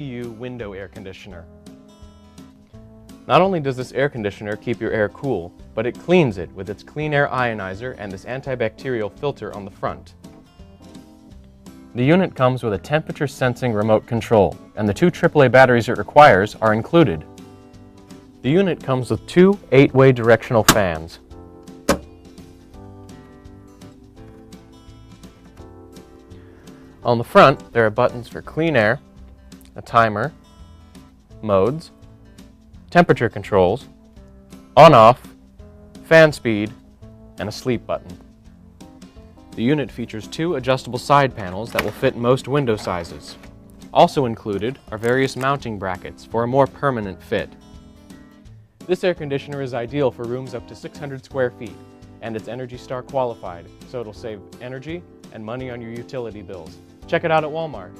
BTU window air conditioner. Not only does this air conditioner keep your air cool, but it cleans it with its clean air ionizer and this antibacterial filter on the front. The unit comes with a temperature sensing remote control, and the two AAA batteries it requires are included. The unit comes with two 8-way directional fans. On the front, there are buttons for clean air, a timer, modes, temperature controls, on-off, fan speed, and a sleep button. The unit features two adjustable side panels that will fit most window sizes. Also included are various mounting brackets for a more permanent fit. This air conditioner is ideal for rooms up to 600 square feet, and it's ENERGY STAR qualified, so it'll save energy and money on your utility bills. Check it out at Walmart.